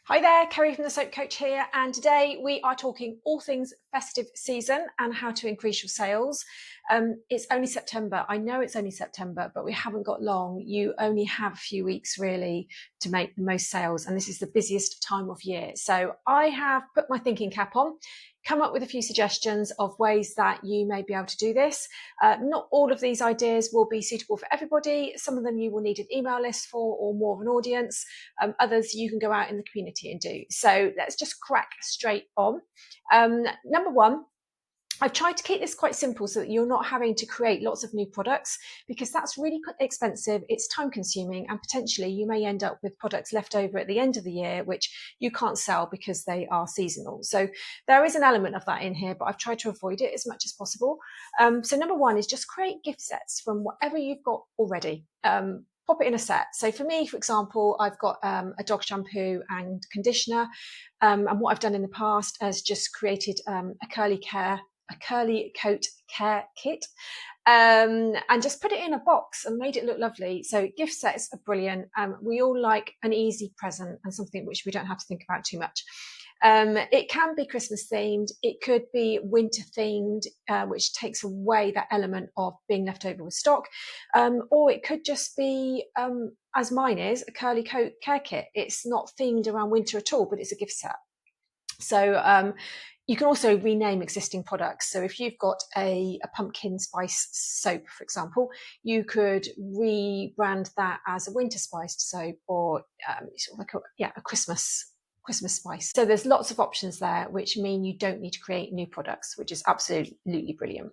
Hi there, Kerry from the Soap Coach here, and today we are talking all things festive season and how to increase your sales. It's only September. I know it's only September, but we haven't got long. You only have a few weeks really to make the most sales, and this is the busiest time of year. So I have put my thinking cap on, come up with a few suggestions of ways that you may be able to do this. Not all of these ideas will be suitable for everybody. Some of them you will need an email list for or more of an audience. Others you can go out in the community and do. So let's just crack straight on. Number one, I've tried to keep this quite simple so that you're not having to create lots of new products, because that's really expensive, it's time consuming, and potentially you may end up with products left over at the end of the year which you can't sell because they are seasonal. So there is an element of that in here, but I've tried to avoid it as much as possible. So number one is just create gift sets from whatever you've got already. Pop it in a set. So for me, for example, I've got a dog shampoo and conditioner, and what I've done in the past is just created a curly coat care kit, and just put it in a box and made it look lovely. So gift sets are brilliant. We all like an easy present and something which we don't have to think about too much. It can be Christmas themed, it could be winter themed, which takes away that element of being left over with stock, or it could just be, as mine is, a curly coat care kit. It's not themed around winter at all, but it's a gift set. So you can also rename existing products. So if you've got a pumpkin spice soap, for example, you could rebrand that as a winter spiced soap, or sort of like a Christmas spice. So there's lots of options there, which mean you don't need to create new products, which is absolutely brilliant.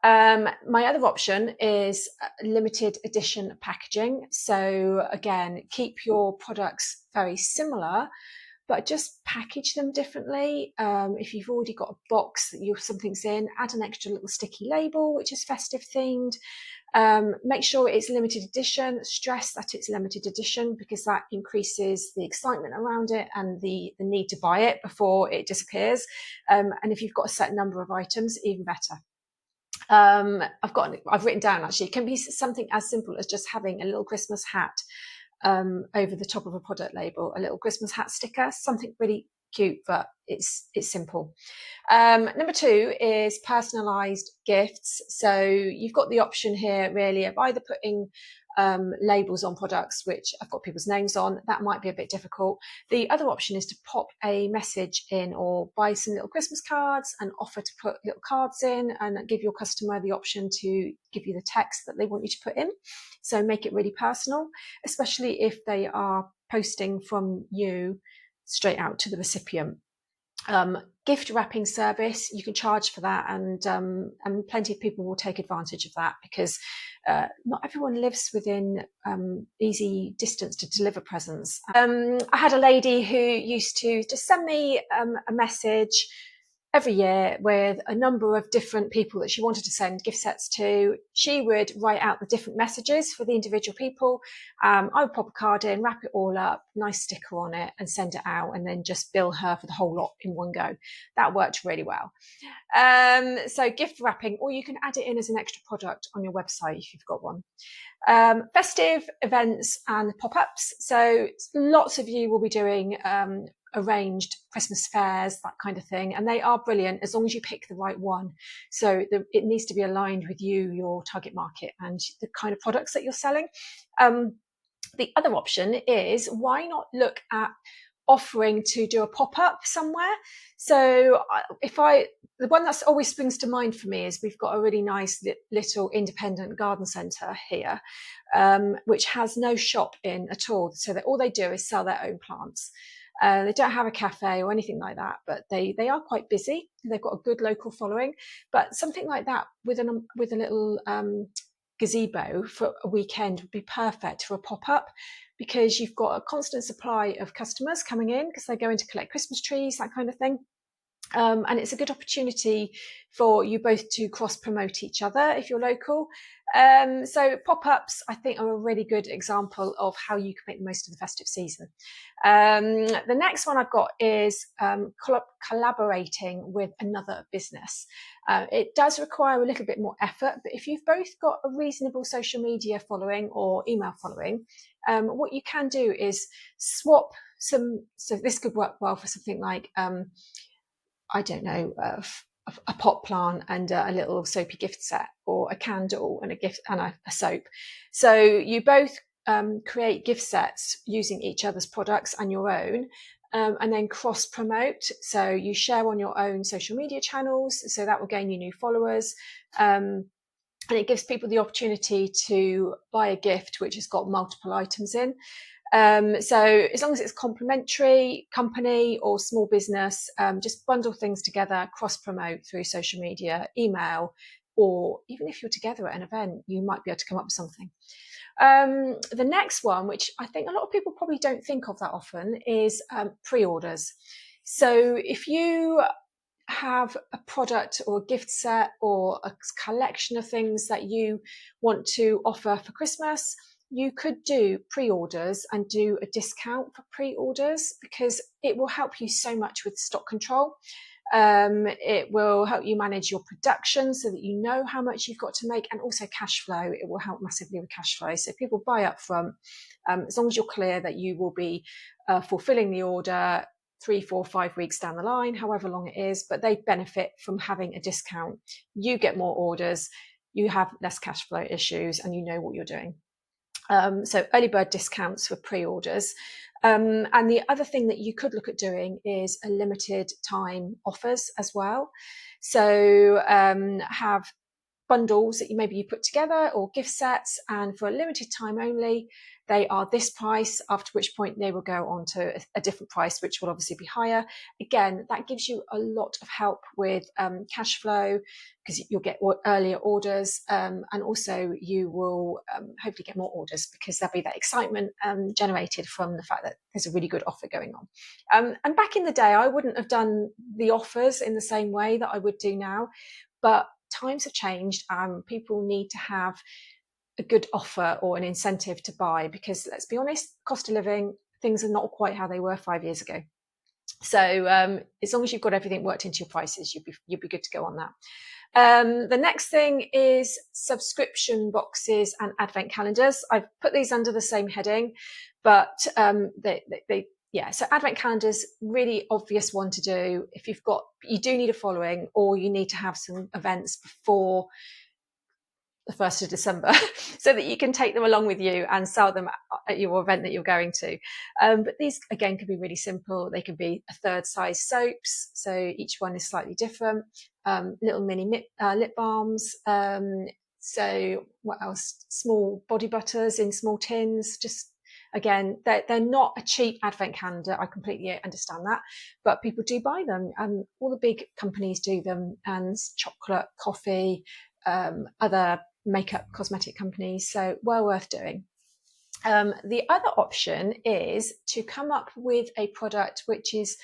My other option is limited edition packaging. So again, keep your products very similar, but just package them differently. If you've already got a box that something's in, add an extra little sticky label which is festive themed. Make sure it's limited edition. Stress that it's limited edition, because that increases the excitement around it and the need to buy it before it disappears. And if you've got a set number of items, even better. I've written down, actually, it can be something as simple as just having a little Christmas hat over the top of a product label, a little Christmas hat sticker, something really cute, but it's simple. Number two is personalized gifts. So you've got the option here really of either putting labels on products which I've got people's names on. That might be a bit difficult. The other option is to pop a message in, or buy some little Christmas cards and offer to put little cards in and give your customer the option to give you the text that they want you to put in. So make it really personal, especially if they are posting from you straight out to the recipient. Gift wrapping service, you can charge for that, and plenty of people will take advantage of that, because not everyone lives within easy distance to deliver presents. I had a lady who used to just send me a message every year with a number of different people that she wanted to send gift sets to. She would write out the different messages for the individual people. I would pop a card in, wrap it all up, nice sticker on it, and send it out, and then just bill her for the whole lot in one go. That worked really well. So gift wrapping, or you can add it in as an extra product on your website if you've got one. Festive events and pop-ups. So lots of you will be doing arranged Christmas fairs, that kind of thing, and they are brilliant as long as you pick the right one. So it needs to be aligned with you, your target market, and the kind of products that you're selling. The other option is, why not look at offering to do a pop-up somewhere? So the one that always springs to mind for me is we've got a really nice little independent garden centre here, which has no shop in at all. So that all they do is sell their own plants. They don't have a cafe or anything like that, but they are quite busy. They've got a good local following. But something like that with a little gazebo for a weekend would be perfect for a pop-up, because you've got a constant supply of customers coming in because they're going to collect Christmas trees, that kind of thing. And it's a good opportunity for you both to cross-promote each other if you're local. So pop-ups, I think, are a really good example of how you can make the most of the festive season. The next one I've got is collaborating with another business. It does require a little bit more effort, but if you've both got a reasonable social media following or email following, what you can do is swap so this could work well for something like, I don't know, a pot plant and a little soapy gift set, or a candle and a gift and a soap. So you both create gift sets using each other's products and your own, and then cross promote. So you share on your own social media channels, so that will gain you new followers. And it gives people the opportunity to buy a gift which has got multiple items in. So as long as it's complementary, company or small business, just bundle things together, cross promote through social media, email, or even if you're together at an event, you might be able to come up with something. The next one, which I think a lot of people probably don't think of that often, is pre-orders. So if you have a product or a gift set or a collection of things that you want to offer for Christmas, you could do pre-orders and do a discount for pre-orders, because it will help you so much with stock control. It will help you manage your production so that you know how much you've got to make, and also cash flow. It will help massively with cash flow. So people buy up front, as long as you're clear that you will be fulfilling the order 3, 4, 5 weeks down the line, however long it is, but they benefit from having a discount. You get more orders, you have less cash flow issues, and you know what you're doing. So early bird discounts for pre-orders. And the other thing that you could look at doing is a limited time offers as well. So have bundles that you put together, or gift sets, and for a limited time only, they are this price, after which point they will go on to a different price, which will obviously be higher. Again, that gives you a lot of help with cash flow, because you'll get earlier orders, and also you will hopefully get more orders, because there'll be that excitement generated from the fact that there's a really good offer going on. And back in the day, I wouldn't have done the offers in the same way that I would do now, but times have changed. People need to have a good offer or an incentive to buy, because let's be honest, cost of living, things are not quite how they were 5 years ago. So as long as you've got everything worked into your prices, you'd be good to go on that. The next thing is subscription boxes and advent calendars. I've put these under the same heading, but so advent calendars, really obvious one to do. If you do need a following, or you need to have some events before the 1st of December so that you can take them along with you and sell them at your event that you're going to. But these, again, can be really simple. They can be a third size soaps, so each one is slightly different. Little mini lip balms. So what else? Small body butters in small tins. Just, again, they're not a cheap advent calendar. I completely understand that, but people do buy them. All the big companies do them, and chocolate, coffee, other makeup, cosmetic companies. So well worth doing. The other option is to come up with a product which is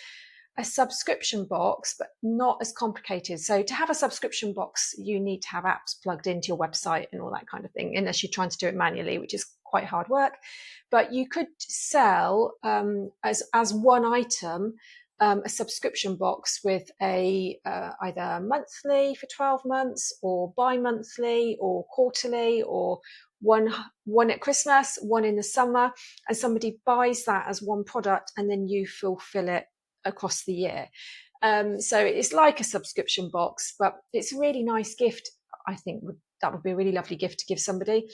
a subscription box, but not as complicated. So to have a subscription box, you need to have apps plugged into your website and all that kind of thing, unless you're trying to do it manually, which is quite hard work. But you could sell as one item a subscription box with either monthly for 12 months, or bi-monthly, or quarterly, or one at Christmas, one in the summer, and somebody buys that as one product, and then you fulfill it across the year. So it's like a subscription box, but it's a really nice gift. I think that would be a really lovely gift to give somebody.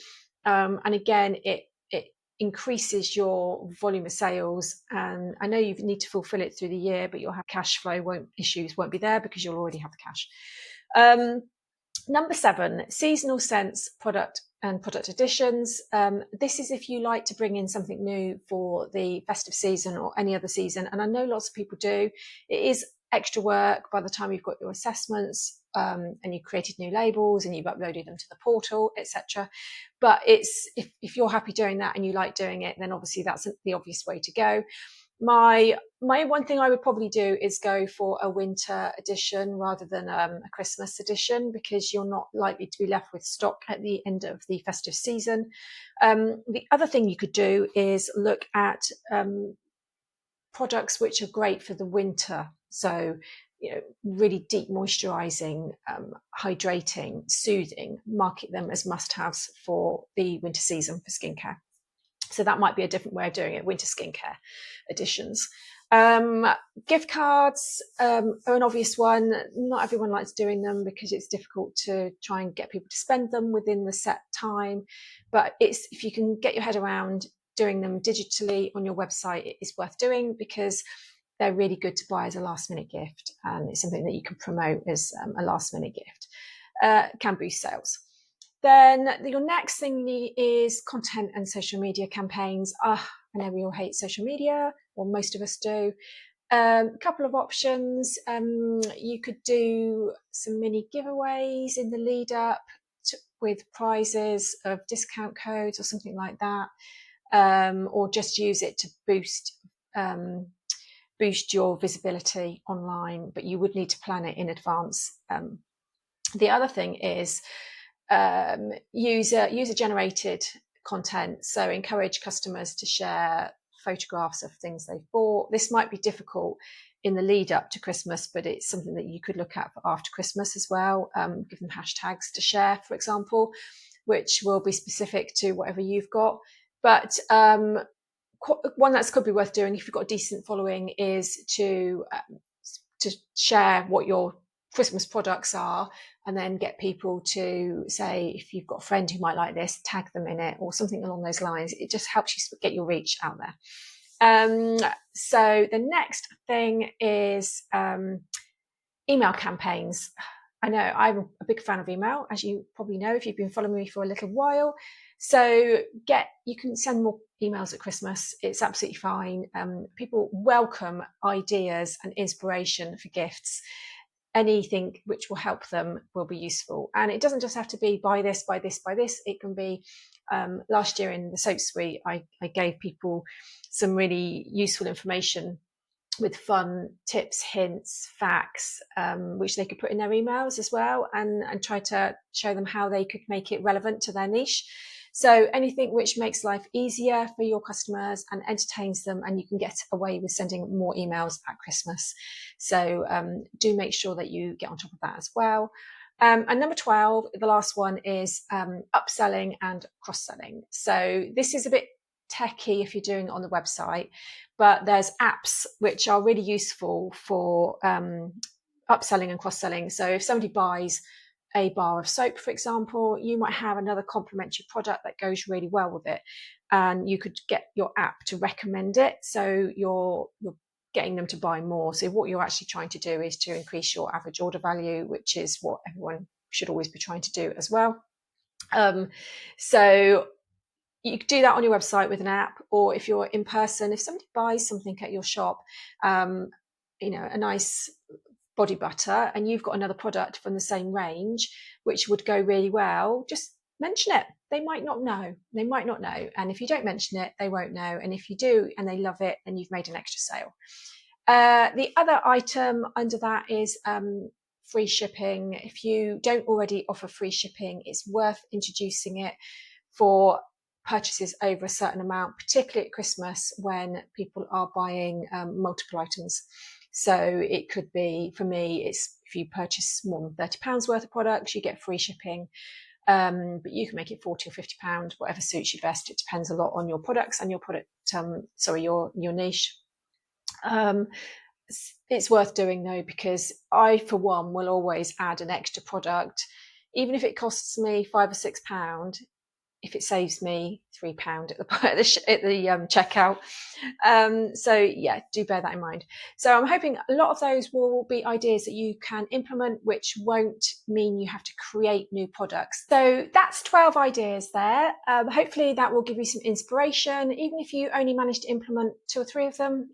And again, it increases your volume of sales, and I know you need to fulfill it through the year, but you'll have cash flow issues won't be there, because you'll already have the cash. Number 7, seasonal scents product and product additions. This is if you like to bring in something new for the festive season or any other season, and I know lots of people do. It is extra work by the time you've got your assessments, and you've created new labels and you've uploaded them to the portal, etc. But if you're happy doing that and you like doing it, then obviously that's the obvious way to go. My one thing I would probably do is go for a winter edition rather than a Christmas edition, because you're not likely to be left with stock at the end of the festive season. The other thing you could do is look at products which are great for the winter. So, really deep moisturizing, hydrating, soothing, market them as must-haves for the winter season for skincare. So that might be a different way of doing it. Winter skincare editions. Gift cards are an obvious one. Not everyone likes doing them because it's difficult to try and get people to spend them within the set time. But if you can get your head around doing them digitally on your website, it is worth doing because they're really good to buy as a last minute gift. And it's something that you can promote as a last minute gift. Can boost sales. Then your next thing you need is content and social media campaigns. I know we all hate social media, or most of us do. A couple of options. You could do some mini giveaways in the lead up with prizes of discount codes or something like that, or just use it to boost your visibility online, but you would need to plan it in advance. The other thing is user generated content. So encourage customers to share photographs of things they've bought. This might be difficult in the lead up to Christmas, but it's something that you could look at for after Christmas as well. Give them hashtags to share, for example, which will be specific to whatever you've got. But one that could be worth doing if you've got a decent following is to share what your Christmas products are, and then get people to say, if you've got a friend who might like this, tag them in it or something along those lines. It just helps you get your reach out there. So the next thing is email campaigns. I know I'm a big fan of email, as you probably know if you've been following me for a little while. So you can send more emails at Christmas. It's absolutely fine. People welcome ideas and inspiration for gifts. Anything which will help them will be useful. And it doesn't just have to be buy this, buy this, buy this. It can be, last year in the soap suite, I gave people some really useful information with fun tips, hints, facts, which they could put in their emails as well, and try to show them how they could make it relevant to their niche. So anything which makes life easier for your customers and entertains them, and you can get away with sending more emails at Christmas. So do make sure that you get on top of that as well. And number 12, the last one, is upselling and cross-selling. So this is a bit techy if you're doing it on the website, but there's apps which are really useful for upselling and cross-selling. So if somebody buys a bar of soap, for example, you might have another complementary product that goes really well with it, and you could get your app to recommend it, so you're getting them to buy more. So what you're actually trying to do is to increase your average order value, which is what everyone should always be trying to do as well. So you could do that on your website with an app, or if you're in person, if somebody buys something at your shop, a nice body butter, and you've got another product from the same range which would go really well, just mention it. They might not know. And if you don't mention it, they won't know. And if you do and they love it, then you've made an extra sale. The other item under that is free shipping. If you don't already offer free shipping, it's worth introducing it for purchases over a certain amount, particularly at Christmas when people are buying multiple items. So it could be, for me, it's if you purchase more than £30 worth of products, you get free shipping. But you can make it £40 or £50, whatever suits you best. It depends a lot on your products and your your niche. It's worth doing though, because I, for one, will always add an extra product, even if it costs me £5 or £6. If it saves me £3 at the checkout. So yeah, do bear that in mind. So I'm hoping a lot of those will be ideas that you can implement, which won't mean you have to create new products. So that's 12 ideas there. Hopefully that will give you some inspiration. Even if you only manage to implement 2 or 3 of them,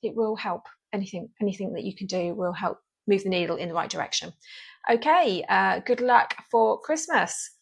it will help. Anything that you can do will help move the needle in the right direction. Okay, good luck for Christmas.